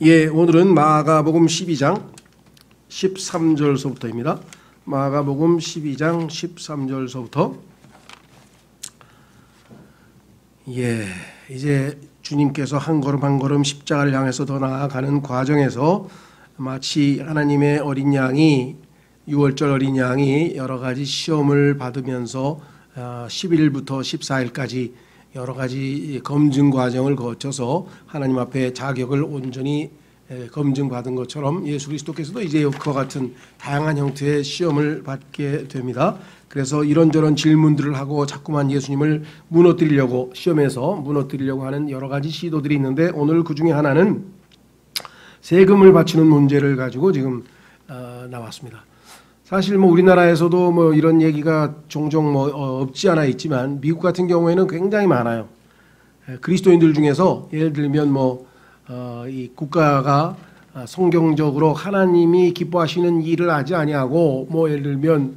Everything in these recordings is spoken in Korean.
예, 오늘은 마가복음 12장 13절서부터입니다. 마가복음 12장 13절서부터 이제 주님께서 한 걸음 한 걸음 십자가를 향해서 더 나아가는 과정에서 마치 하나님의 어린 양이 6월절 어린 양이 여러 가지 시험을 받으면서 11일부터 14일까지 여러 가지 검증 과정을 거쳐서 하나님 앞에 자격을 온전히 검증받은 것처럼 예수 그리스도께서도 이제 그와 같은 다양한 형태의 시험을 받게 됩니다. 그래서 이런저런 질문들을 하고 자꾸만 예수님을 무너뜨리려고 시험에서 무너뜨리려고 하는 여러 가지 시도들이 있는데 오늘 그 중에 하나는 세금을 바치는 문제를 가지고 지금 나왔습니다. 사실 우리나라에서도 이런 얘기가 종종 없지 않아 있지만 미국 같은 경우에는 굉장히 많아요. 그리스도인들 중에서 예를 들면 이 국가가 성경적으로 하나님이 기뻐하시는 일을 하지 아니하고 예를 들면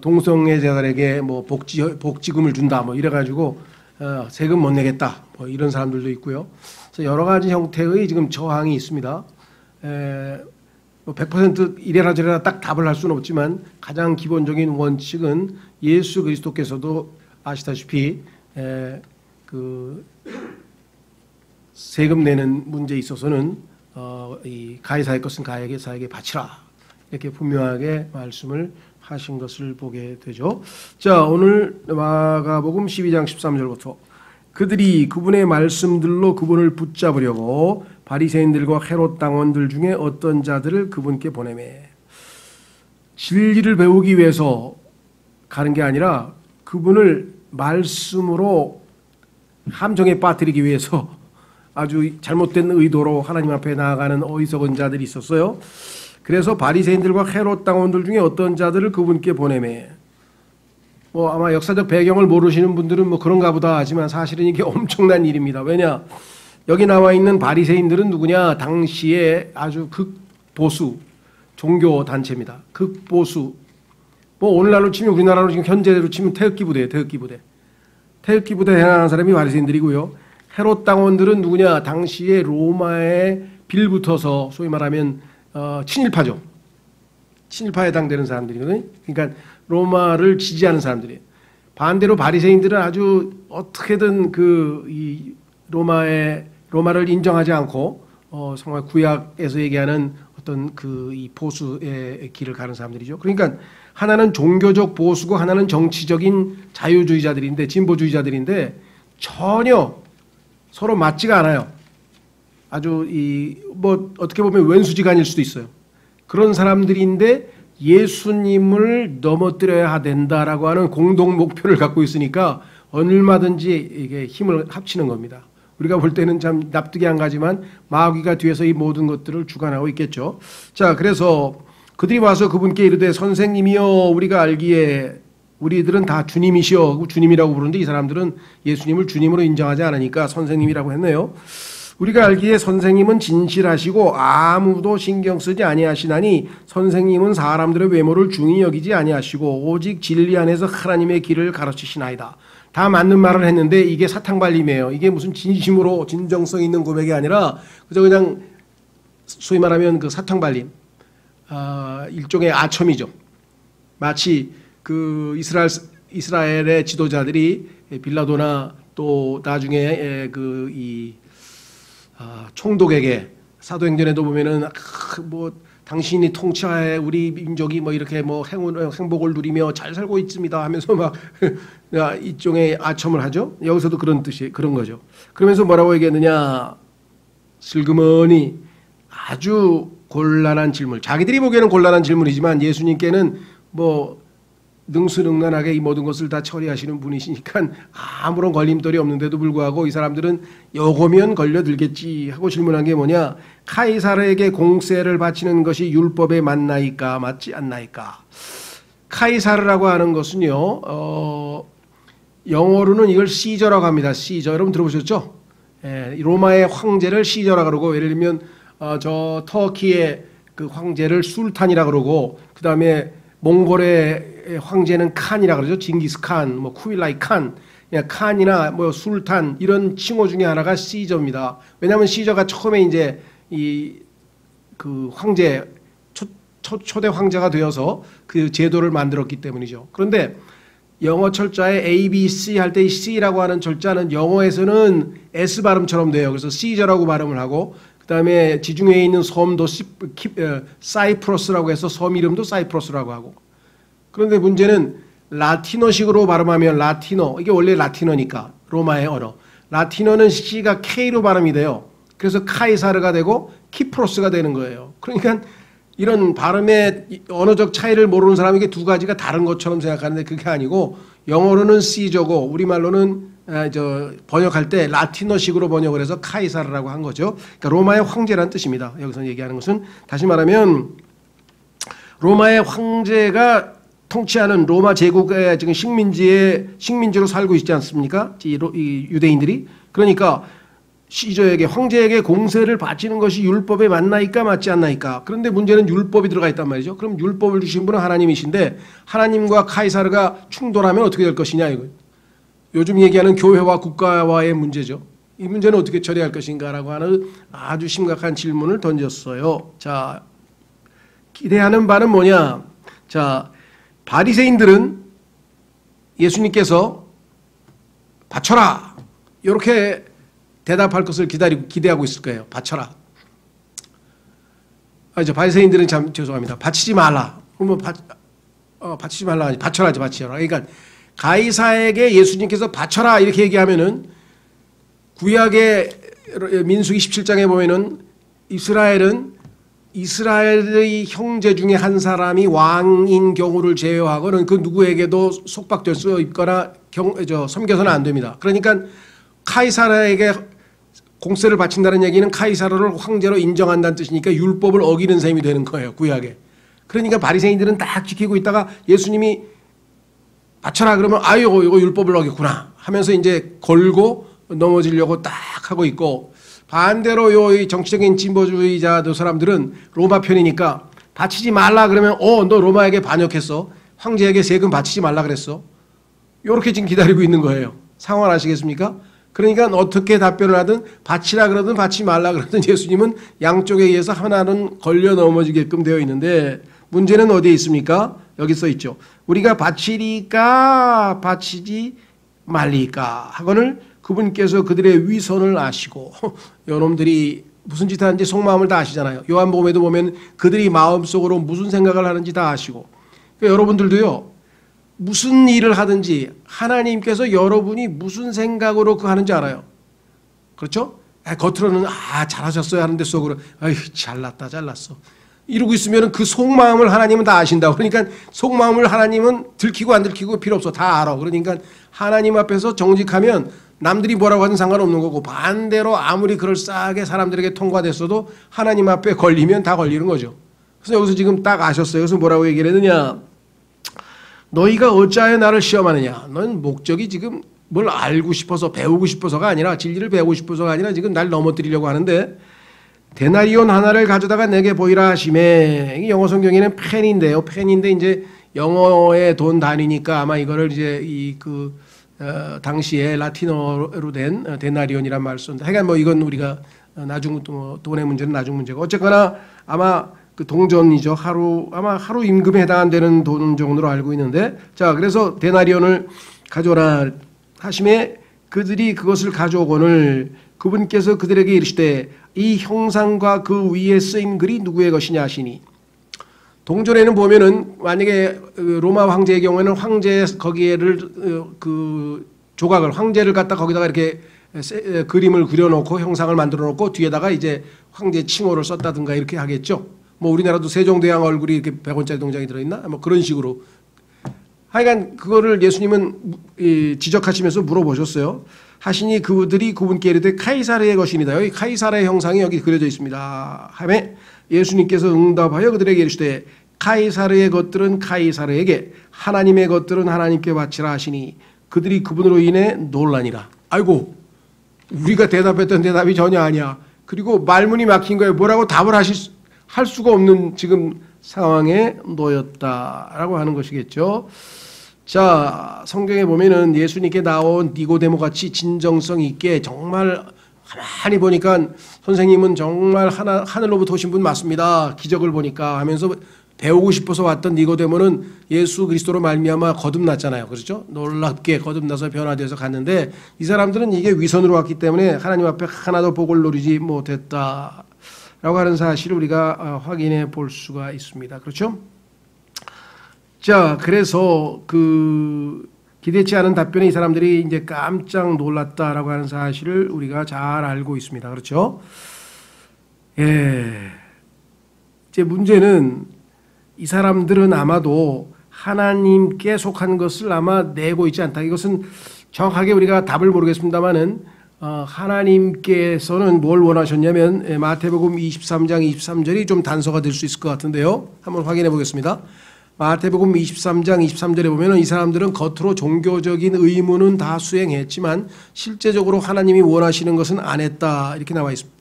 동성애자들에게 복지금을 준다 이래가지고 세금 못 내겠다 이런 사람들도 있고요. 그래서 여러 가지 형태의 지금 저항이 있습니다. 100% 이래라 저래라 딱 답을 할 수는 없지만 가장 기본적인 원칙은 예수 그리스도께서도 아시다시피 그 세금 내는 문제에 있어서는 이 가해사의 것은 가해사에게 바치라 이렇게 분명하게 말씀을 하신 것을 보게 되죠. 자, 오늘 마가복음 12장 13절부터 그들이 그분의 말씀들로 그분을 붙잡으려고 바리새인들과 헤롯 당원들 중에 어떤 자들을 그분께 보내매 진리를 배우기 위해서 가는 게 아니라 그분을 말씀으로 함정에 빠뜨리기 위해서 아주 잘못된 의도로 하나님 앞에 나아가는 어리석은 자들이 있었어요. 그래서 바리새인들과 헤롯 당원들 중에 어떤 자들을 그분께 보내매 아마 역사적 배경을 모르시는 분들은 그런가 보다 하지만 사실은 이게 엄청난 일입니다. 왜냐? 여기 나와 있는 바리새인들은 누구냐? 당시에 아주 극보수 종교 단체입니다. 극보수. 오늘날로 치면 우리나라로 지금 현재로 치면 태극기 부대예요. 태극기 부대 행하는 사람이 바리새인들이고요. 헤롯 당원들은 누구냐? 당시에 로마에 빌붙어서 소위 말하면 친일파죠. 친일파에 해당되는 사람들이거든요. 그러니까 로마를 지지하는 사람들이에요. 반대로 바리새인들은 아주 어떻게든 이 로마를 인정하지 않고 정말 구약에서 얘기하는 어떤 이 보수의 길을 가는 사람들이죠. 그러니까 하나는 종교적 보수고 하나는 정치적인 자유주의자들인데 진보주의자들인데 전혀 서로 맞지가 않아요. 아주 어떻게 보면 왼수지간일 수도 있어요. 그런 사람들인데 예수님을 넘어뜨려야 된다라고 하는 공동 목표를 갖고 있으니까 얼마든지 이게 힘을 합치는 겁니다. 우리가 볼 때는 참 납득이 안 가지만 마귀가 뒤에서 이 모든 것들을 주관하고 있겠죠. 자, 그래서 그들이 와서 그분께 이르되 선생님이여 우리가 알기에 우리들은 다 주님이시여 주님이라고 부르는데 이 사람들은 예수님을 주님으로 인정하지 않으니까 선생님이라고 했네요. 우리가 알기에 선생님은 진실하시고 아무도 신경 쓰지 아니하시나니 선생님은 사람들의 외모를 중히 여기지 아니하시고 오직 진리 안에서 하나님의 길을 가르치시나이다. 다 맞는 말을 했는데 이게 사탕발림이에요. 이게 무슨 진심으로 진정성 있는 고백이 아니라 그냥 소위 말하면 그 사탕발림, 일종의 아첨이죠. 마치 그 이스라엘의 지도자들이 빌라도나 또 나중에 총독에게 사도행전에도 보면은 당신이 통치하에 우리 민족이 이렇게 행복을 누리며 잘 살고 있습니다 하면서 일종의 아첨을 하죠. 여기서도 그런 뜻이 그런 거죠. 그러면서 뭐라고 얘기했느냐? 슬그머니 아주 곤란한 질문. 자기들이 보기에는 곤란한 질문이지만 예수님께는 능수능란하게 이 모든 것을 다 처리하시는 분이시니까 아무런 걸림돌이 없는데도 불구하고 이 사람들은 요거면 걸려들겠지 하고 질문한 게 뭐냐? 카이사르에게 공세를 바치는 것이 율법에 맞나이까 맞지 않나이까? 카이사르라고 하는 것은요, 영어로는 이걸 시저라고 합니다. 시저 여러분 들어보셨죠? 로마의 황제를 시저라고 그러고 예를 들면 저 터키의 그 황제를 술탄이라고 그러고 그 다음에 몽골의 황제는 칸이라 그러죠. 징기스칸, 쿠빌라이 칸, 칸이나 술탄 이런 칭호 중에 하나가 시저입니다. 왜냐하면 시저가 처음에 이제 이 그 황제 초대 황제가 되어서 그 제도를 만들었기 때문이죠. 그런데 영어 철자에 A, B, C 할 때 이 C라고 하는 철자는 영어에서는 S 발음처럼 돼요. 그래서 C저라고 발음을 하고 그다음에 지중해에 있는 섬도 사이프러스라고 해서 섬 이름도 사이프러스라고 하고 그런데 문제는 라틴어식으로 발음하면 라틴어 이게 원래 라틴어니까 로마의 언어 라틴어는 C가 K로 발음이 돼요. 그래서 카이사르가 되고 키프로스가 되는 거예요. 그러니까 이런 발음의 언어적 차이를 모르는 사람에게 두 가지가 다른 것처럼 생각하는데 그게 아니고 영어로는 C저고 우리말로는 번역할 때 라틴어식으로 번역을 해서 카이사르라고 한 거죠. 그러니까 로마의 황제라는 뜻입니다. 여기서 얘기하는 것은 다시 말하면 로마의 황제가 통치하는 로마 제국의 지금 식민지로 살고 있지 않습니까? 이 유대인들이. 그러니까 시저에게 황제에게 공세를 바치는 것이 율법에 맞나이까 맞지 않나이까. 그런데 문제는 율법이 들어가 있단 말이죠. 그럼 율법을 주신 분은 하나님이신데 하나님과 카이사르가 충돌하면 어떻게 될 것이냐 이거. 요즘 얘기하는 교회와 국가와의 문제죠. 이 문제는 어떻게 처리할 것인가라고 하는 아주 심각한 질문을 던졌어요. 자, 기대하는 바는 뭐냐? 자, 바리새인들은 예수님께서 바쳐라 이렇게 대답할 것을 기대하고 있을 거예요. 바쳐라. 바리새인들은 참 죄송합니다. 바치지 말라. 그러면 바치지 말라 아니 바쳐라지 바쳐라. 그러니까 가이사에게 예수님께서 바쳐라 이렇게 얘기하면은 구약의 민수기 17장에 보면은 이스라엘의 형제 중에 한 사람이 왕인 경우를 제외하고는 그 누구에게도 속박될 수 있거나 섬겨서는 안 됩니다. 그러니까 카이사르에게 공세를 바친다는 얘기는 카이사르를 황제로 인정한다는 뜻이니까 율법을 어기는 셈이 되는 거예요. 구약에. 그러니까 바리새인들은 딱 지키고 있다가 예수님이 바쳐라 그러면 아유 이거 율법을 어겼구나 하면서 이제 걸고 넘어지려고 딱 하고 있고 반대로 이 정치적인 진보주의자들 사람들은 로마 편이니까 바치지 말라 그러면 너 로마에게 반역했어. 황제에게 세금 바치지 말라 그랬어. 이렇게 지금 기다리고 있는 거예요. 상황 아시겠습니까? 그러니까 어떻게 답변을 하든 바치라 그러든 바치지 말라 그러든 예수님은 양쪽에 의해서 하나는 걸려 넘어지게끔 되어 있는데 문제는 어디에 있습니까? 여기 써 있죠. 우리가 바치리까 바치지 말리까 하거늘 그분께서 그들의 위선을 아시고 여놈들이 무슨 짓 하는지 속마음을 다 아시잖아요. 요한복음에도 보면 그들이 마음속으로 무슨 생각을 하는지 다 아시고 그러니까 여러분들도요. 무슨 일을 하든지 하나님께서 여러분이 무슨 생각으로 그 하는지 알아요. 그렇죠? 겉으로는 잘하셨어요 하는데 속으로 아유 잘났어. 이러고 있으면 그 속마음을 하나님은 다 아신다고. 그러니까 속마음을 하나님은 들키고 안 들키고 필요 없어. 다 알아. 그러니까 하나님 앞에서 정직하면 남들이 뭐라고 하든 상관없는 거고 반대로 아무리 그럴싸하게 사람들에게 통과됐어도 하나님 앞에 걸리면 다 걸리는 거죠. 그래서 여기서 지금 딱 아셨어요. 그래서 뭐라고 얘기를 했느냐. 너희가 어찌하여 나를 시험하느냐. 넌 목적이 지금 뭘 알고 싶어서 배우고 싶어서가 아니라 진리를 배우고 싶어서가 아니라 지금 날 넘어뜨리려고 하는데 데나리온 하나를 가져다가 내게 보이라 하시매. 이게 영어 성경에는 펜인데요. 펜인데 이제 영어의 돈 단위니까 아마 이거를 이제 당시에 라틴어로 된 데나리온이란 말을 썼는데 하여간 뭐 이건 우리가 나중 돈의 문제는 나중 문제고 어쨌거나 아마 그 동전이죠. 아마 하루 임금에 해당되는 돈 정도로 알고 있는데 자 그래서 데나리온을 가져오라 하심에 그들이 그것을 가져오거늘 그분께서 그들에게 이르시되 이 형상과 그 위에 쓰인 글이 누구의 것이냐 하시니 동전에는 보면은 만약에 로마 황제의 경우에는 황제 거기에를 그 조각을 황제를 갖다 거기다가 이렇게 그림을 그려놓고 형상을 만들어놓고 뒤에다가 이제 황제 칭호를 썼다든가 이렇게 하겠죠. 뭐 우리나라도 세종대왕 얼굴이 이렇게 100원짜리 동전이 들어있나? 뭐 그런 식으로. 하여간 그거를 예수님은 지적하시면서 물어보셨어요. 하시니 그들이 그분께 이르되 카이사르의 것입니다. 여기 카이사르의 형상이 여기 그려져 있습니다. 하매 예수님께서 응답하여 그들에게 이르시되 카이사르의 것들은 카이사르에게 하나님의 것들은 하나님께 바치라 하시니 그들이 그분으로 인해 놀라니라. 아이고 우리가 대답했던 대답이 전혀 아니야. 그리고 말문이 막힌 거예요. 뭐라고 답을 할 수가 없는 지금 상황에 놓였다라고 하는 것이겠죠. 자 성경에 보면은 예수님께 나온 니고데모 같이 진정성 있게 정말 가만히 보니까 선생님은 정말 하늘로부터 오신 분 맞습니다. 기적을 보니까 하면서 배우고 싶어서 왔던 니고데모는 예수 그리스도로 말미암아 거듭났잖아요. 그렇죠? 놀랍게 거듭나서 변화되어서 갔는데 이 사람들은 이게 위선으로 왔기 때문에 하나님 앞에 하나도 복을 누리지 못했다라고 하는 사실을 우리가 확인해 볼 수가 있습니다. 그렇죠? 자, 그래서 기대치 않은 답변에 이 사람들이 이제 깜짝 놀랐다라고 하는 사실을 우리가 잘 알고 있습니다. 그렇죠? 예. 이제 문제는 이 사람들은 아마도 하나님께 속한 것을 아마 내고 있지 않다. 이것은 정확하게 우리가 답을 모르겠습니다만은 하나님께서는 뭘 원하셨냐면 마태복음 23장 23절이 좀 단서가 될 수 있을 것 같은데요. 한번 확인해 보겠습니다. 마태복음 23장 23절에 보면 이 사람들은 겉으로 종교적인 의무는 다 수행했지만 실제적으로 하나님이 원하시는 것은 안 했다. 이렇게 나와 있습니다.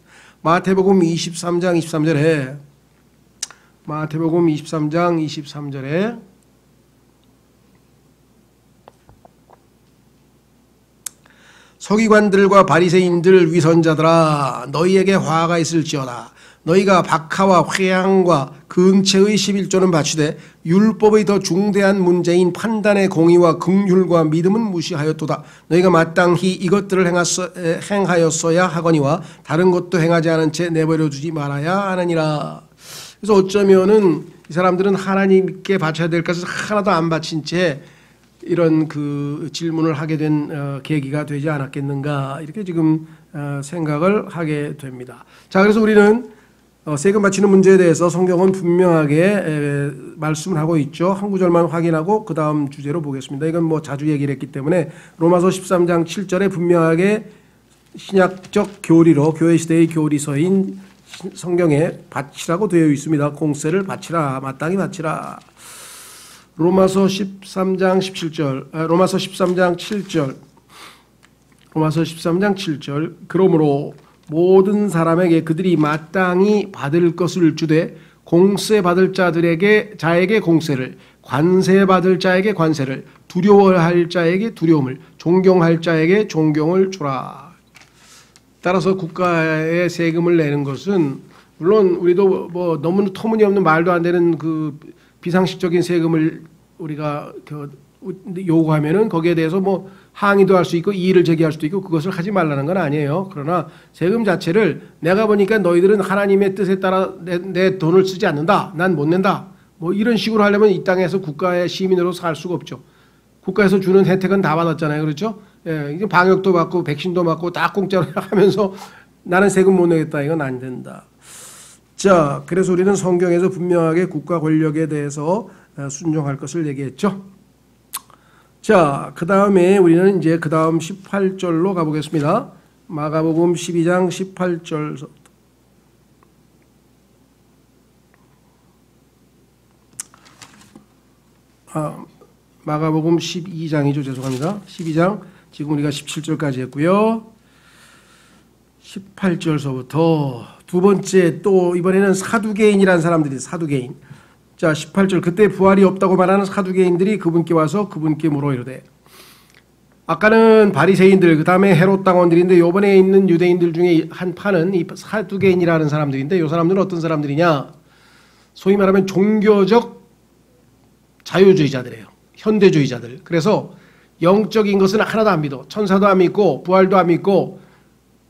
마태복음 23장 23절에 서기관들과 바리새인들 위선자들아 너희에게 화가 있을지어다. 너희가 박하와 회향과 근체의 11조는 바치되 율법의 더 중대한 문제인 판단의 공의와 긍휼과 믿음은 무시하였도다. 너희가 마땅히 이것들을 행하였어야 하거니와 다른 것도 행하지 않은 채 내버려 두지 말아야 하느니라. 그래서 어쩌면은 이 사람들은 하나님께 바쳐야 될 것을 하나도 안 바친 채 이런 질문을 하게 된 계기가 되지 않았겠는가 이렇게 지금 생각을 하게 됩니다. 자, 그래서 우리는 세금 바치는 문제에 대해서 성경은 분명하게 말씀을 하고 있죠. 한 구절만 확인하고 그 다음 주제로 보겠습니다. 이건 뭐 자주 얘기를 했기 때문에 로마서 13장 7절에 분명하게 신약적 교리로 교회 시대의 교리서인 성경에 바치라고 되어 있습니다. 공세를 바치라, 마땅히 바치라. 로마서 13장 7절 그러므로 모든 사람에게 그들이 마땅히 받을 것을 주되 공세 받을 자에게 공세를, 관세 받을 자에게 관세를, 두려워할 자에게 두려움을, 존경할 자에게 존경을 주라. 따라서 국가에 세금을 내는 것은 물론 우리도 뭐 너무 터무니없는 말도 안 되는 비상식적인 세금을 우리가 요구하면은 거기에 대해서 뭐 항의도 할 수 있고 이의를 제기할 수도 있고 그것을 하지 말라는 건 아니에요. 그러나 세금 자체를 내가 보니까 너희들은 하나님의 뜻에 따라 내 돈을 쓰지 않는다. 난 못 낸다. 뭐 이런 식으로 하려면 이 땅에서 국가의 시민으로 살 수가 없죠. 국가에서 주는 혜택은 다 받았잖아요. 그렇죠? 예, 이게 방역도 받고 백신도 맞고 다 공짜로 하면서 나는 세금 못 내겠다. 이건 안 된다. 자, 그래서 우리는 성경에서 분명하게 국가 권력에 대해서 순종할 것을 얘기했죠. 자, 그 다음에 우리는 이제 그 다음 18절로 가보겠습니다. 마가복음 12장 18절부터. 마가복음 12장이죠. 죄송합니다. 12장. 지금 우리가 17절까지 했고요. 18절서부터 두 번째 또 이번에는 사두개인이라는 사람들이 사두개인. 자, 18절 그때 부활이 없다고 말하는 사두개인들이 그분께 와서 그분께 물어 이르되 아까는 바리새인들 그다음에 헤롯 당원들인데 이번에 있는 유대인들 중에 한 파는 이 사두개인이라는 사람들인데 이 사람들은 어떤 사람들이냐? 소위 말하면 종교적 자유주의자들이에요. 현대주의자들. 그래서 영적인 것은 하나도 안 믿어. 천사도 안 믿고 부활도 안 믿고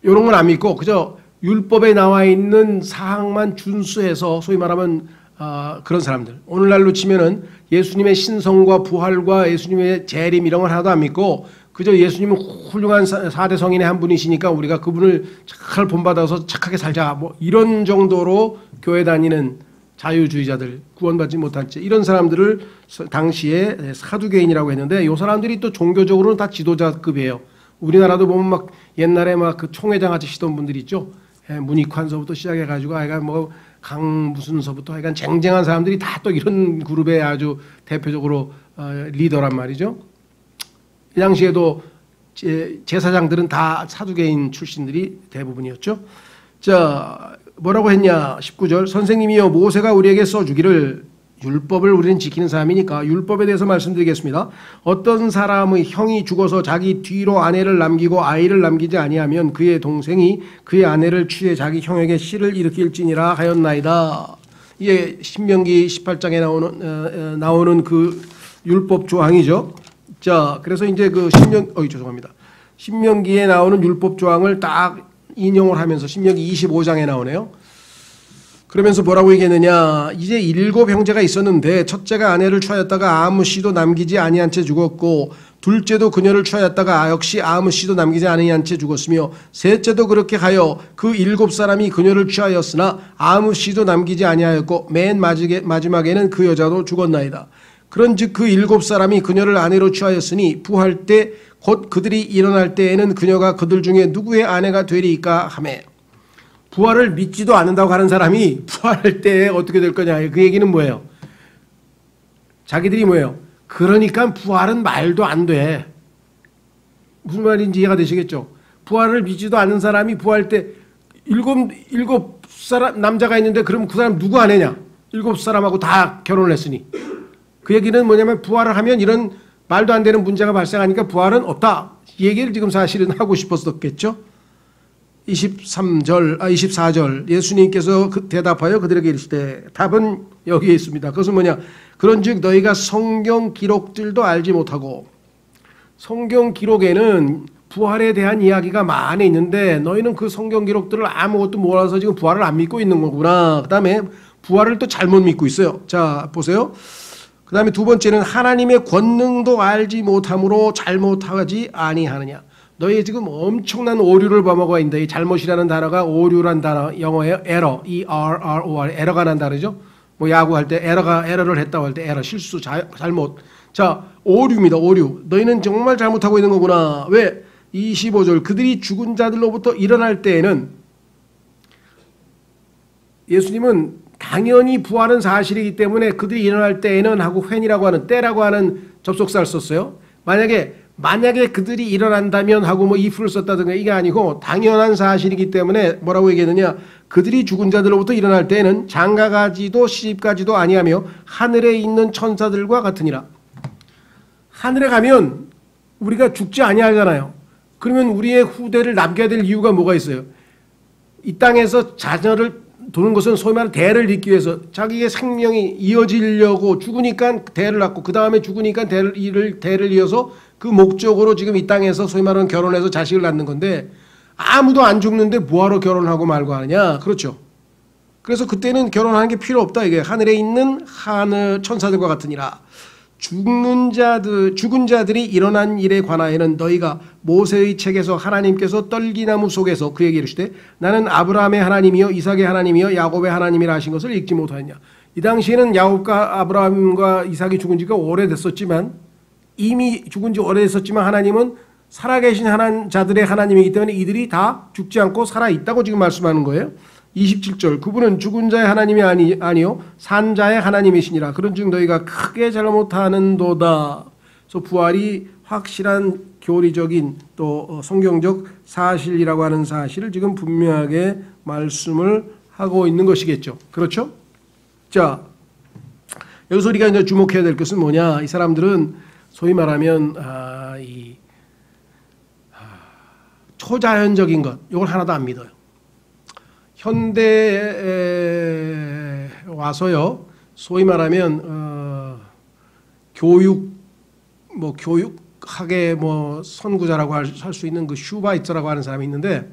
이런 건 안 믿고 그저 율법에 나와 있는 사항만 준수해서 소위 말하면 그런 사람들. 오늘날로 치면은 예수님의 신성과 부활과 예수님의 재림 이런 걸 하나도 안 믿고 그저 예수님은 훌륭한 4대 성인의 한 분이시니까 우리가 그분을 잘 본받아서 착하게 살자 뭐 이런 정도로 교회 다니는 자유주의자들, 구원받지 못한 채 이런 사람들을 당시에 사두개인이라고 했는데 이 사람들이 또 종교적으로는 다 지도자급이에요. 우리나라도 보면 막 옛날에 막 그 총회장 하시던 분들 있죠. 문익환서부터 시작해가지고 하여간 뭐 강 무슨 서부터 하여간 쟁쟁한 사람들이 다 또 이런 그룹의 아주 대표적으로 리더란 말이죠. 이 당시에도 제사장들은 다 사두개인 출신들이 대부분이었죠. 자, 뭐라고 했냐? 19절 선생님이여 모세가 우리에게 써주기를 율법을 우리는 지키는 사람이니까 율법에 대해서 말씀드리겠습니다. 어떤 사람의 형이 죽어서 자기 뒤로 아내를 남기고 아이를 남기지 아니하면 그의 동생이 그의 아내를 취해 자기 형에게 씨를 일으킬지니라 하였나이다. 이게 신명기 18장에 나오는 그 율법 조항이죠. 자, 그래서 이제 그 신명기에 나오는 율법 조항을 딱 인용을 하면서 신명기 25장에 나오네요. 그러면서 뭐라고 얘기했느냐. 이제 7 형제가 있었는데 첫째가 아내를 취하였다가 아무 씨도 남기지 아니한 채 죽었고 둘째도 그녀를 취하였다가 역시 아무 씨도 남기지 아니한 채 죽었으며 셋째도 그렇게 하여 그 7 사람이 그녀를 취하였으나 아무 씨도 남기지 아니하였고 맨 마지막에는 그 여자도 죽었나이다. 그런즉 그 7 사람이 그녀를 아내로 취하였으니 부할 때 곧 그들이 일어날 때에는 그녀가 그들 중에 누구의 아내가 되리까 하매. 부활을 믿지도 않는다고 하는 사람이 부활할 때 어떻게 될 거냐. 그 얘기는 뭐예요? 자기들이 뭐예요? 그러니까 부활은 말도 안 돼. 무슨 말인지 이해가 되시겠죠? 부활을 믿지도 않는 사람이 부활할 때 일곱 사람 남자가 있는데 그럼 그 사람 누구 아내냐? 7 사람하고 다 결혼을 했으니. 그 얘기는 뭐냐면 부활을 하면 이런 말도 안 되는 문제가 발생하니까 부활은 없다. 이 얘기를 지금 사실은 하고 싶었었겠죠? 24절 예수님께서 대답하여 그들에게 이르시되 답은 여기에 있습니다. 그것은 뭐냐? 그런즉 너희가 성경 기록들도 알지 못하고 성경 기록에는 부활에 대한 이야기가 많이 있는데 너희는 그 성경 기록들을 아무것도 몰라서 지금 부활을 안 믿고 있는 거구나. 그 다음에 부활을 또 잘못 믿고 있어요. 자 보세요. 그 다음에 두 번째는 하나님의 권능도 알지 못함으로 잘못하지 아니하느냐. 너희 지금 엄청난 오류를 범하고 있는데 이 잘못이라는 단어가 오류란 단어 영어예요. 에러, E-R-R-O-R 에러가 난 단어죠. 뭐 야구할 때 에러를 했다고 할 때 에러 실수 잘못. 자 오류입니다. 오류. 너희는 정말 잘못하고 있는 거구나. 왜? 25절 그들이 죽은 자들로부터 일어날 때에는 예수님은 당연히 부활은 사실이기 때문에 그들이 일어날 때에는 하고 웬이라고 하는 때라고 하는 접속사를 썼어요. 만약에 그들이 일어난다면 하고 뭐 if를 썼다든가 이게 아니고 당연한 사실이기 때문에 뭐라고 얘기했느냐. 그들이 죽은 자들로부터 일어날 때에는 장가가지도 시집가지도 아니하며 하늘에 있는 천사들과 같으니라. 하늘에 가면 우리가 죽지 아니하잖아요. 그러면 우리의 후대를 남겨야 될 이유가 뭐가 있어요? 이 땅에서 자녀를 두는 것은 소위 말하는 대를 잇기 위해서 자기의 생명이 이어지려고 죽으니까 대를 낳고 그 다음에 죽으니까 대를 이어서 그 목적으로 지금 이 땅에서 소위 말하는 결혼해서 자식을 낳는 건데 아무도 안 죽는데 뭐하러 결혼하고 말고 하느냐. 그렇죠. 그래서 그때는 결혼하는 게 필요 없다. 이게 하늘에 있는 하늘 천사들과 같으니라. 죽은 자들이 일어난 일에 관하여는 너희가 모세의 책에서 하나님께서 떨기나무 속에서 그에게 이르시되 나는 아브라함의 하나님이요 이삭의 하나님이요 야곱의 하나님이라 하신 것을 읽지 못하였냐. 이 당시에는 야곱과 아브라함과 이삭이 죽은 지가 오래됐었지만 이미 죽은 지 오래됐었지만 하나님은 살아계신 자들의 하나님이기 때문에 이들이 다 죽지 않고 살아있다고 지금 말씀하는 거예요. 27절 그분은 죽은 자의 하나님이 아니요 산 자의 하나님이시니라. 그런즉 너희가 크게 잘못하는도다. 그래서 부활이 확실한 교리적인 또 성경적 사실이라고 하는 사실을 지금 분명하게 말씀을 하고 있는 것이겠죠. 그렇죠? 자 여기서 우리가 이제 주목해야 될 것은 뭐냐. 이 사람들은 소위 말하면 초자연적인 것 이걸 하나도 안 믿어요. 현대에 와서요, 소위 말하면 교육학의 선구자라고 할 수 있는 그 슈바이처라고 하는 사람이 있는데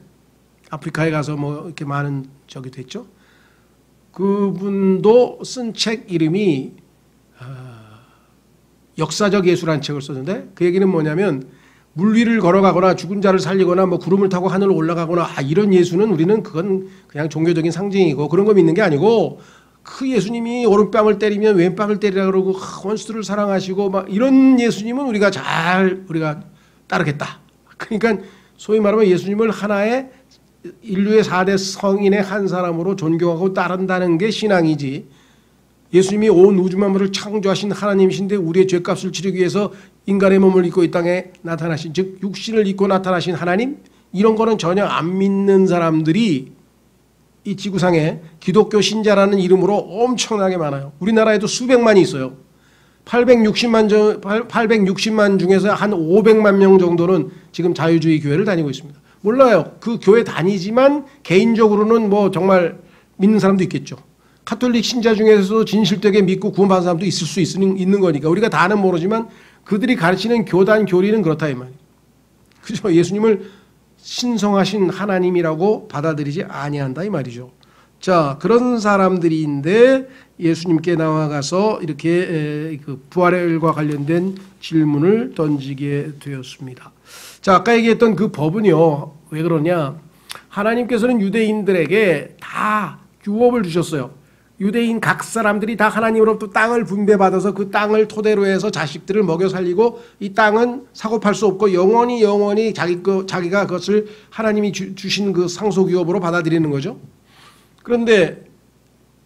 아프리카에 가서 이렇게 많은 적이 됐죠. 그분도 쓴 책 이름이 역사적 예수라는 책을 썼는데 그 얘기는 뭐냐면 물 위를 걸어가거나 죽은 자를 살리거나 구름을 타고 하늘로 올라가거나 이런 예수는 우리는 그건 그냥 종교적인 상징이고 그런 거 믿는 게 아니고 그 예수님이 오른뺨을 때리면 왼뺨을 때리라 그러고 원수들을 사랑하시고 이런 예수님은 우리가 따르겠다. 그러니까 소위 말하면 예수님을 하나의 인류의 4대 성인의 한 사람으로 존경하고 따른다는 게 신앙이지. 예수님이 온 우주 만물을 창조하신 하나님이신데 우리의 죄값을 치르기 위해서 인간의 몸을 입고 이 땅에 나타나신 즉 육신을 입고 나타나신 하나님 이런 거는 전혀 안 믿는 사람들이 이 지구상에 기독교 신자라는 이름으로 엄청나게 많아요. 우리나라에도 수백만이 있어요. 860만 중에서 한 500만 명 정도는 지금 자유주의 교회를 다니고 있습니다. 몰라요. 그 교회 다니지만 개인적으로는 뭐 정말 믿는 사람도 있겠죠. 가톨릭 신자 중에서도 진실되게 믿고 구원받은 사람도 있을 수 있는 거니까 우리가 다는 모르지만 그들이 가르치는 교단 교리는 그렇다 이 말이에요. 그죠? 예수님을 신성하신 하나님이라고 받아들이지 아니한다 이 말이죠. 자, 그런 사람들인데 예수님께 나와가서 이렇게 그 부활과 관련된 질문을 던지게 되었습니다. 자, 아까 얘기했던 그 법은요, 왜 그러냐? 하나님께서는 유대인들에게 다 유업을 주셨어요. 유대인 각 사람들이 다 하나님으로부터 땅을 분배받아서 그 땅을 토대로 해서 자식들을 먹여 살리고 이 땅은 사고 팔 수 없고 영원히 자기가 그것을 하나님이 주신 그 상속 유업으로 받아들이는 거죠. 그런데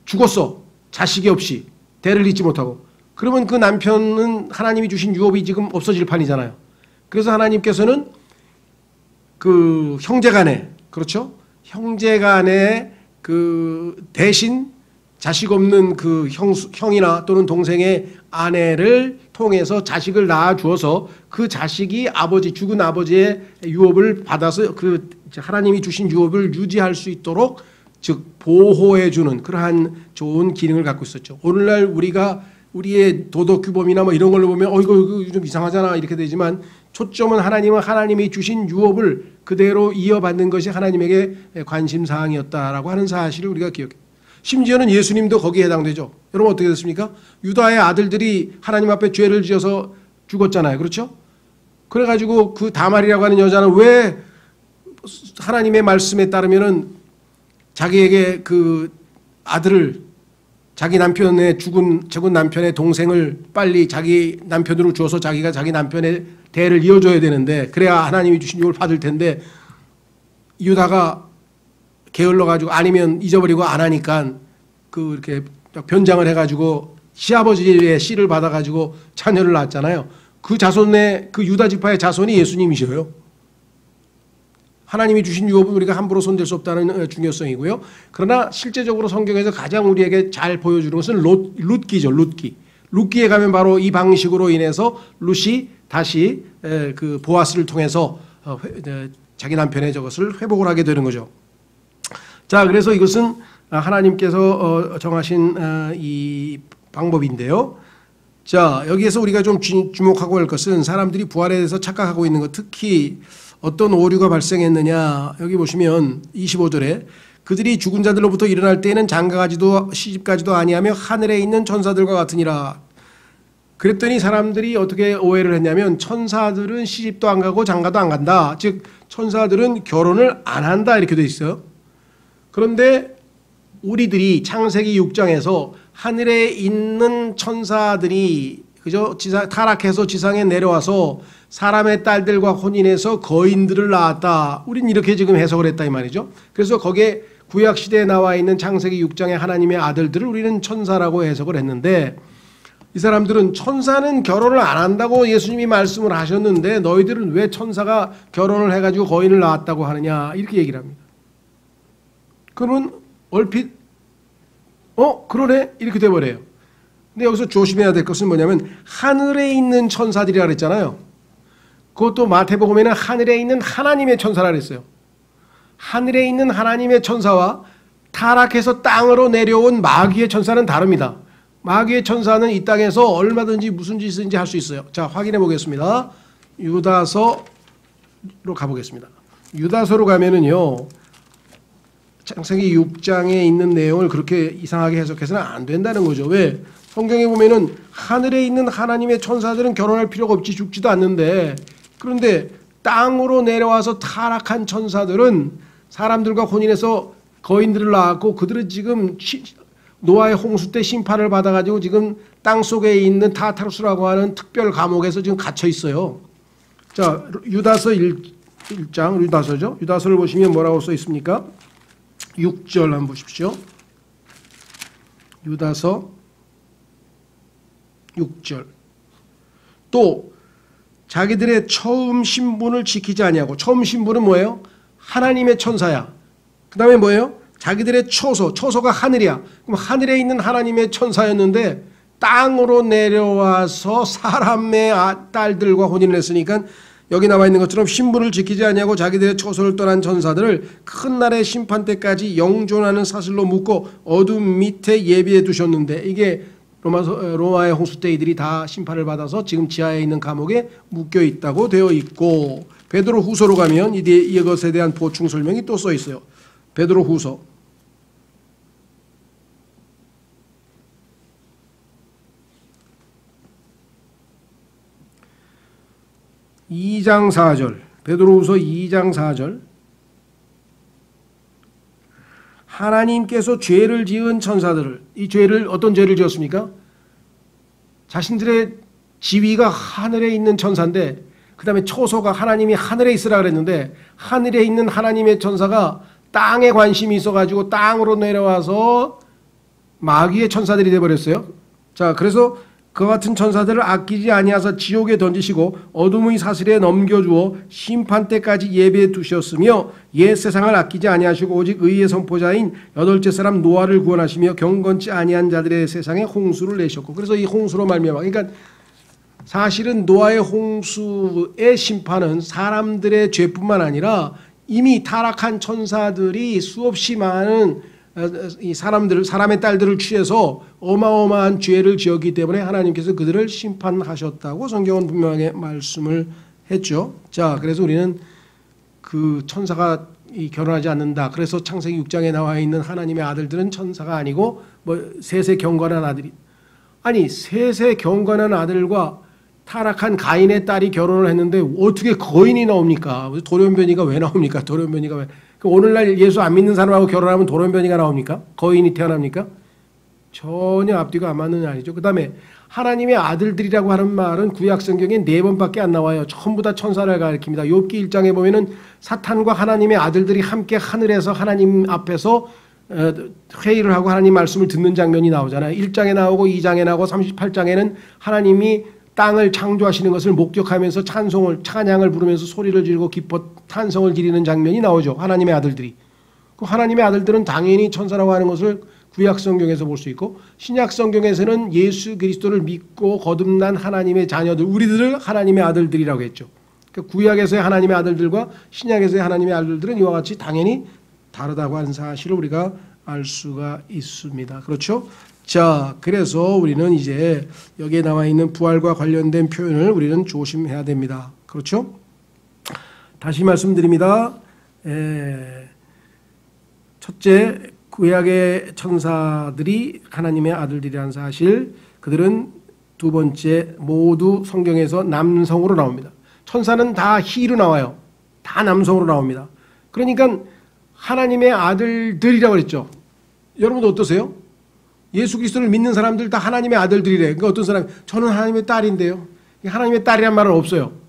죽었어. 자식이 없이 대를 잇지 못하고. 그러면 그 남편은 하나님이 주신 유업이 지금 없어질 판이잖아요. 그래서 하나님께서는 그 형제간에, 그렇죠? 형제간에 그 대신 자식 없는 그 형이나 또는 동생의 아내를 통해서 자식을 낳아 주어서 그 자식이 죽은 아버지의 유업을 받아서 그 하나님이 주신 유업을 유지할 수 있도록 즉 보호해 주는 그러한 좋은 기능을 갖고 있었죠. 오늘날 우리의 도덕 규범이나 뭐 이런 걸로 보면 이거 좀 이상하잖아 이렇게 되지만 초점은 하나님은 하나님이 주신 유업을 그대로 이어받는 것이 하나님에게 관심 사항이었다라고 하는 사실을 우리가 기억해요. 심지어는 예수님도 거기에 해당되죠. 여러분 어떻게 됐습니까? 유다의 아들들이 하나님 앞에 죄를 지어서 죽었잖아요. 그렇죠? 그래가지고 그 다말이라고 하는 여자는 왜 하나님의 말씀에 따르면은 자기에게 그 아들을 자기 남편의 죽은 남편의 동생을 빨리 자기 남편으로 주어서 자기가 자기 남편의 대를 이어줘야 되는데 그래야 하나님이 주신 유업을 받을 텐데 유다가 게을러가지고 아니면 잊어버리고 안 하니까 그 이렇게 변장을 해가지고 시아버지의 씨를 받아가지고 자녀를 낳았잖아요. 그 자손의 그 유다 지파의 자손이 예수님이셔요. 하나님이 주신 유업은 우리가 함부로 손댈 수 없다는 중요성이고요. 그러나 실제적으로 성경에서 가장 우리에게 잘 보여주는 것은 룻기죠. 룻기에 가면 바로 이 방식으로 인해서 룻이 다시 그 보아스를 통해서 자기 남편의 저것을 회복을 하게 되는 거죠. 자, 그래서 이것은 하나님께서 정하신 이 방법인데요. 자, 여기에서 우리가 좀 주목하고 할 것은 사람들이 부활에 대해서 착각하고 있는 것, 특히 어떤 오류가 발생했느냐. 여기 보시면 25절에 그들이 죽은 자들로부터 일어날 때에는 장가가지도 시집가지도 아니하며 하늘에 있는 천사들과 같으니라. 그랬더니 사람들이 어떻게 오해를 했냐면 천사들은 시집도 안 가고 장가도 안 간다. 즉 천사들은 결혼을 안 한다 이렇게 돼 있어요. 그런데 우리들이 창세기 6장에서 하늘에 있는 천사들이 그죠? 타락해서 지상에 내려와서 사람의 딸들과 혼인해서 거인들을 낳았다. 우린 이렇게 지금 해석을 했다 이 말이죠. 그래서 거기에 구약 시대에 나와 있는 창세기 6장의 하나님의 아들들을 우리는 천사라고 해석을 했는데 이 사람들은 천사는 결혼을 안 한다고 예수님이 말씀을 하셨는데 너희들은 왜 천사가 결혼을 해가지고 거인을 낳았다고 하느냐 이렇게 얘기를 합니다. 그러면 얼핏 그러네 이렇게 돼버려요. 근데 여기서 조심해야 될 것은 뭐냐면 하늘에 있는 천사들이라 그랬잖아요. 그것도 마태복음에는 하늘에 있는 하나님의 천사라 그랬어요. 하늘에 있는 하나님의 천사와 타락해서 땅으로 내려온 마귀의 천사는 다릅니다. 마귀의 천사는 이 땅에서 얼마든지 무슨 짓인지 할 수 있어요. 자, 확인해 보겠습니다. 유다서로 가보겠습니다. 유다서로 가면은요. 창세기 6장에 있는 내용을 그렇게 이상하게 해석해서는 안 된다는 거죠. 왜? 성경에 보면은 하늘에 있는 하나님의 천사들은 결혼할 필요가 없지 죽지도 않는데 그런데 땅으로 내려와서 타락한 천사들은 사람들과 혼인해서 거인들을 낳았고 그들은 지금 노아의 홍수 때 심판을 받아가지고 지금 땅 속에 있는 타타루스라고 하는 특별 감옥에서 지금 갇혀 있어요. 자, 유다서 1장 유다서죠. 유다서를 보시면 뭐라고 써 있습니까? 6절 한번 보십시오. 유다서 6절. 또 자기들의 처음 신분을 지키지 아니하고 처음 신분은 뭐예요? 하나님의 천사야. 그 다음에 뭐예요? 자기들의 초소가 하늘이야. 그럼 하늘에 있는 하나님의 천사였는데 땅으로 내려와서 사람의 딸들과 혼인을 했으니까 여기 나와 있는 것처럼 신분을 지키지 아니하고 자기들의 초소를 떠난 천사들을 큰 날의 심판 때까지 영존하는 사슬로 묶고 어둠 밑에 예비해 두셨는데, 이게 로마의 홍수 때 이들이 다 심판을 받아서 지금 지하에 있는 감옥에 묶여 있다고 되어 있고, 베드로 후서로 가면 이것에 대한 보충 설명이 또 써 있어요. 베드로 후서 2장 4절, 베드로후서 2장 4절. 하나님께서 죄를 지은 천사들을, 이 죄를, 어떤 죄를 지었습니까? 자신들의 지위가 하늘에 있는 천사인데, 그 다음에 초소가 하나님이 하늘에 있으라 그랬는데, 하늘에 있는 하나님의 천사가 땅에 관심이 있어가지고 땅으로 내려와서 마귀의 천사들이 되어버렸어요. 자, 그래서 그 같은 천사들을 아끼지 아니하사 지옥에 던지시고 어둠의 사슬에 넘겨주어 심판 때까지 예배해 두셨으며, 옛 세상을 아끼지 아니하시고 오직 의의 선포자인 여덟째 사람 노아를 구원하시며 경건치 아니한 자들의 세상에 홍수를 내셨고, 그래서 이 홍수로 말미암아, 그러니까 사실은 노아의 홍수의 심판은 사람들의 죄뿐만 아니라 이미 타락한 천사들이 수없이 많은 이 사람의 딸들을 취해서 어마어마한 죄를 지었기 때문에 하나님께서 그들을 심판하셨다고 성경은 분명하게 말씀을 했죠. 자, 그래서 우리는 그 천사가 결혼하지 않는다. 그래서 창세기 6장에 나와 있는 하나님의 아들들은 천사가 아니고 셋의 경건한 아들이, 아니 셋의 경건한 아들과 타락한 가인의 딸이 결혼을 했는데 어떻게 거인이 나옵니까? 돌연변이가 왜 나옵니까? 돌연변이가 왜? 오늘날 예수 안 믿는 사람하고 결혼하면 돌연변이가 나옵니까? 거인이 태어납니까? 전혀 앞뒤가 안 맞는 말이죠. 그 다음에 하나님의 아들들이라고 하는 말은 구약 성경에 4번밖에 안 나와요. 전부 다 천사를 가리킵니다. 욥기 1장에 보면은 사탄과 하나님의 아들들이 함께 하늘에서 하나님 앞에서 회의를 하고 하나님 말씀을 듣는 장면이 나오잖아요. 1장에 나오고 2장에 나오고 38장에는 하나님이 땅을 창조하시는 것을 목격하면서 찬양을 부르면서 소리를 지르고 기뻐 탄성을 지르는 장면이 나오죠. 하나님의 아들들이. 그 하나님의 아들들은 당연히 천사라고 하는 것을 구약 성경에서 볼 수 있고, 신약 성경에서는 예수 그리스도를 믿고 거듭난 하나님의 자녀들, 우리들을 하나님의 아들들이라고 했죠. 그러니까 구약에서의 하나님의 아들들과 신약에서의 하나님의 아들들은 이와 같이 당연히 다르다고 하는 사실을 우리가 알 수가 있습니다. 그렇죠? 자, 그래서 우리는 이제 여기에 나와 있는 부활과 관련된 표현을 우리는 조심해야 됩니다. 그렇죠? 다시 말씀드립니다. 첫째, 구약의 천사들이 하나님의 아들들이라는 사실, 그들은 두 번째, 모두 성경에서 남성으로 나옵니다. 천사는 다 히로 나와요. 다 남성으로 나옵니다. 그러니까 하나님의 아들들이라고 그랬죠. 여러분도 어떠세요? 예수 그리스도를 믿는 사람들 다 하나님의 아들들이래. 그러니까 어떤 사람, 저는 하나님의 딸인데요. 하나님의 딸이란 말은 없어요.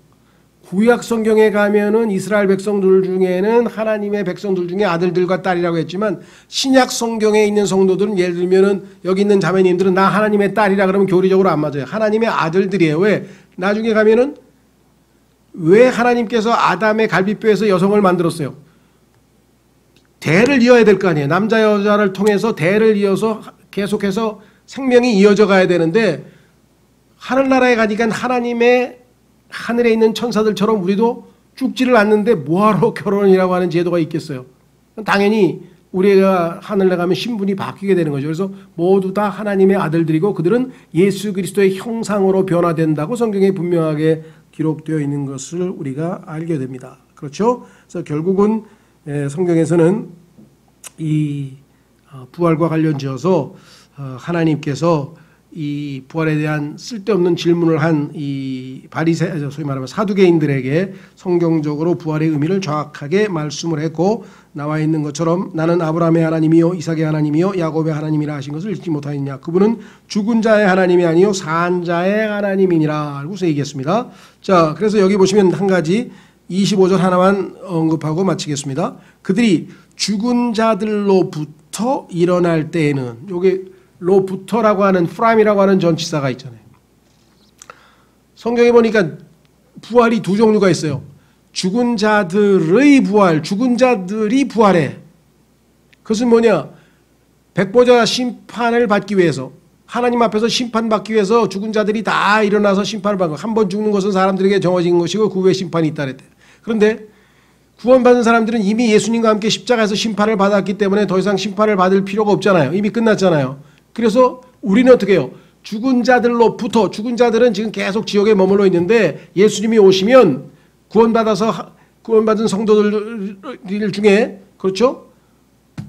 구약 성경에 가면은 이스라엘 백성들 중에는 하나님의 백성들 중에 아들들과 딸이라고 했지만, 신약 성경에 있는 성도들은 예를 들면은 여기 있는 자매님들은 나 하나님의 딸이라 그러면 교리적으로 안 맞아요. 하나님의 아들들이에요. 왜? 나중에 가면은 왜 하나님께서 아담의 갈비뼈에서 여성을 만들었어요? 대를 이어야 될 거 아니에요. 남자 여자를 통해서 대를 이어서 계속해서 생명이 이어져 가야 되는데, 하늘나라에 가니까 하늘에 있는 천사들처럼 우리도 죽지를 않는데 뭐하러 결혼이라고 하는 제도가 있겠어요? 당연히 우리가 하늘에 가면 신분이 바뀌게 되는 거죠. 그래서 모두 다 하나님의 아들들이고 그들은 예수 그리스도의 형상으로 변화된다고 성경에 분명하게 기록되어 있는 것을 우리가 알게 됩니다. 그렇죠? 그래서 결국은 성경에서는 이 부활과 관련지어서 하나님께서 이 부활에 대한 쓸데없는 질문을 한 이 소위 말하면 사두개인들에게 성경적으로 부활의 의미를 정확하게 말씀을 했고, 나와 있는 것처럼 나는 아브라함의 하나님이요 이삭의 하나님이요 야곱의 하나님이라 하신 것을 읽지 못하였냐. 그분은 죽은 자의 하나님이 아니요 산 자의 하나님이니라 하고서 얘기했습니다. 자, 그래서 여기 보시면 한 가지 25절 하나만 언급하고 마치겠습니다. 그들이 죽은 자들로부터 일어날 때에는, 여기 로부터라고 하는 프람이라고 하는 전치사가 있잖아요. 성경에 보니까 부활이 두 종류가 있어요. 죽은 자들의 부활, 죽은 자들이 부활해. 그것은 뭐냐? 백보자 심판을 받기 위해서, 하나님 앞에서 심판받기 위해서 죽은 자들이 다 일어나서 심판을 받고, 한 번 죽는 것은 사람들에게 정해진 것이고 그 후에 심판이 있다 그랬대요. 그런데 구원받은 사람들은 이미 예수님과 함께 십자가에서 심판을 받았기 때문에 더 이상 심판을 받을 필요가 없잖아요. 이미 끝났잖아요. 그래서 우리는 어떻게 해요? 죽은 자들로부터, 죽은 자들은 지금 계속 지옥에 머물러 있는데 예수님이 오시면 구원받은 성도들 중에, 그렇죠?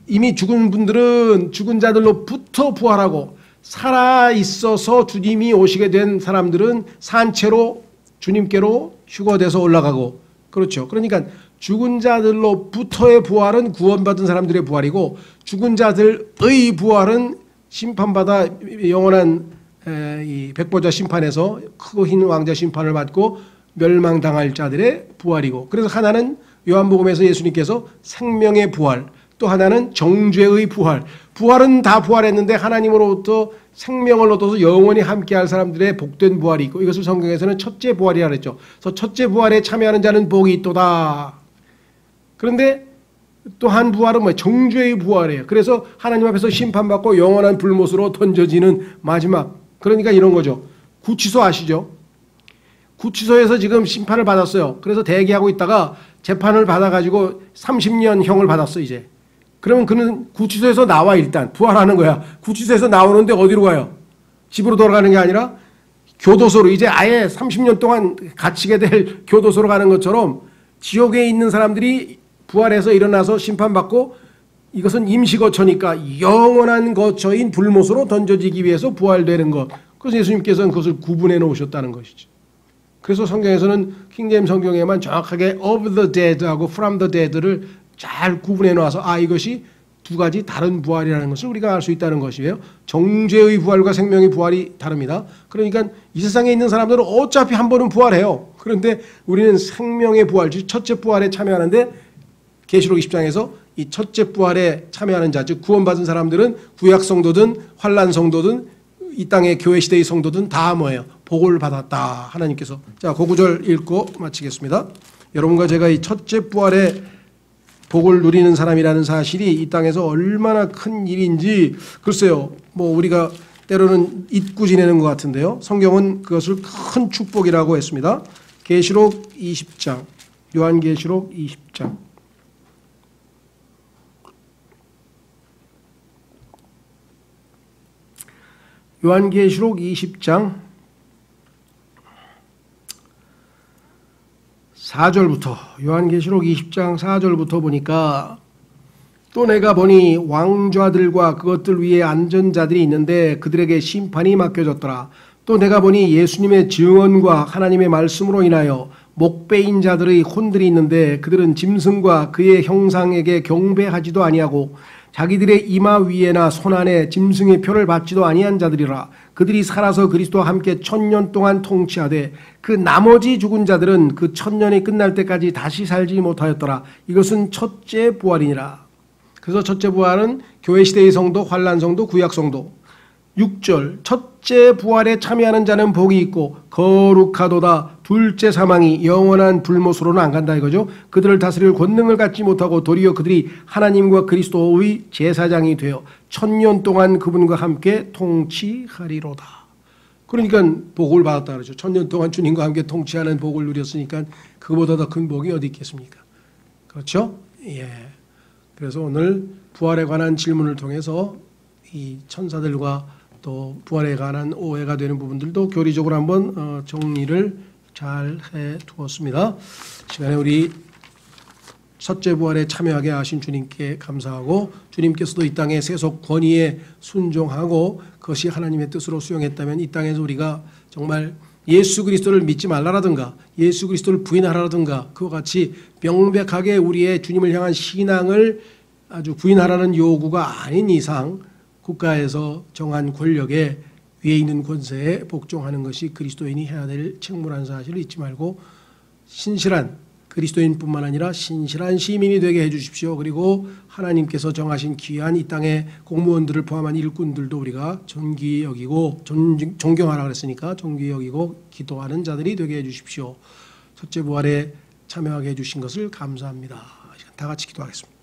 이미 죽은 분들은 죽은 자들로부터 부활하고, 살아있어서 주님이 오시게 된 사람들은 산채로 주님께로 휴거돼서 올라가고, 그렇죠. 그러니까 죽은 자들로부터의 부활은 구원받은 사람들의 부활이고, 죽은 자들의 부활은 심판받아 영원한 이 백보자 심판에서 크고 흰 왕자 심판을 받고 멸망당할 자들의 부활이고, 그래서 하나는 요한복음에서 예수님께서 생명의 부활, 또 하나는 정죄의 부활. 부활은 다 부활했는데 하나님으로부터 생명을 얻어서 영원히 함께할 사람들의 복된 부활이 있고, 이것을 성경에서는 첫째 부활이라 그랬죠. 그래서 첫째 부활에 참여하는 자는 복이 있도다. 그런데 또 한 부활은 뭐예요? 정죄의 부활이에요. 그래서 하나님 앞에서 심판받고 영원한 불못으로 던져지는 마지막. 그러니까 이런 거죠. 구치소 아시죠? 구치소에서 지금 심판을 받았어요. 그래서 대기하고 있다가 재판을 받아가지고 30년 형을 받았어 이제. 그러면 그는 구치소에서 나와, 일단 부활하는 거야. 구치소에서 나오는데 어디로 가요? 집으로 돌아가는 게 아니라 교도소로, 이제 아예 30년 동안 갇히게 될 교도소로 가는 것처럼 지옥에 있는 사람들이 부활해서 일어나서 심판받고, 이것은 임시거처니까 영원한 거처인 불못으로 던져지기 위해서 부활되는 것. 그래서 예수님께서는 그것을 구분해 놓으셨다는 것이죠. 그래서 성경에서는 킹제임스 성경에만 정확하게 of the dead하고 from the dead를 잘 구분해 놓아서, 이것이 두 가지 다른 부활이라는 것을 우리가 알 수 있다는 것이에요. 정죄의 부활과 생명의 부활이 다릅니다. 그러니까 이 세상에 있는 사람들은 어차피 한 번은 부활해요. 그런데 우리는 생명의 부활, 즉 첫째 부활에 참여하는데, 계시록 20장에서 이 첫째 부활에 참여하는 자, 즉 구원받은 사람들은 구약 성도든 환난 성도든 이 땅의 교회 시대의 성도든 다 뭐예요? 복을 받았다, 하나님께서. 자, 그 구절 읽고 마치겠습니다. 여러분과 제가 이 첫째 부활에 복을 누리는 사람이라는 사실이 이 땅에서 얼마나 큰 일인지, 글쎄요, 뭐 우리가 때로는 잊고 지내는 것 같은데요. 성경은 그것을 큰 축복이라고 했습니다. 계시록 20장, 요한계시록 20장. 요한계시록 20장 4절부터, 요한계시록 20장 4절부터 보니까, 또 내가 보니 왕좌들과 그것들 위에 앉은 자들이 있는데 그들에게 심판이 맡겨졌더라. 또 내가 보니 예수님의 증언과 하나님의 말씀으로 인하여 목배인 자들의 혼들이 있는데 그들은 짐승과 그의 형상에게 경배하지도 아니하고 자기들의 이마 위에나 손안에 짐승의 표를 받지도 아니한 자들이라. 그들이 살아서 그리스도와 함께 1000년 동안 통치하되 그 나머지 죽은 자들은 그 1000년이 끝날 때까지 다시 살지 못하였더라. 이것은 첫째 부활이니라. 그래서 첫째 부활은 교회 시대의 성도, 환난 성도, 구약 성도. 6절, 첫째 부활에 참여하는 자는 복이 있고 거룩하도다. 둘째 사망이 영원한 불못으로는 안 간다 이거죠. 그들을 다스릴 권능을 갖지 못하고 도리어 그들이 하나님과 그리스도의 제사장이 되어 1000년 동안 그분과 함께 통치하리로다. 그러니까 복을 받았다 그러죠. 1000년 동안 주님과 함께 통치하는 복을 누렸으니까 그보다 더 큰 복이 어디 있겠습니까? 그렇죠? 예. 그래서 오늘 부활에 관한 질문을 통해서 이 천사들과 또 부활에 관한 오해가 되는 부분들도 교리적으로 한번 정리를 잘 해두었습니다. 시간에 우리 첫째 부활에 참여하게 하신 주님께 감사하고, 주님께서도 이 땅의 세속 권위에 순종하고 그것이 하나님의 뜻으로 수용했다면 이 땅에서 우리가 정말 예수 그리스도를 믿지 말라라든가 예수 그리스도를 부인하라든가 그와 같이 명백하게 우리의 주님을 향한 신앙을 아주 부인하라는 요구가 아닌 이상 국가에서 정한 권력에 위에 있는 권세에 복종하는 것이 그리스도인이 해야 될 책무라는 사실을 잊지 말고 신실한 그리스도인뿐만 아니라 신실한 시민이 되게 해주십시오. 그리고 하나님께서 정하신 귀한 이 땅의 공무원들을 포함한 일꾼들도 우리가 존귀히 여기고 존경하라 그랬으니까 존귀히 여기고 기도하는 자들이 되게 해주십시오. 첫째 부활에 참여하게 해주신 것을 감사합니다. 다 같이 기도하겠습니다.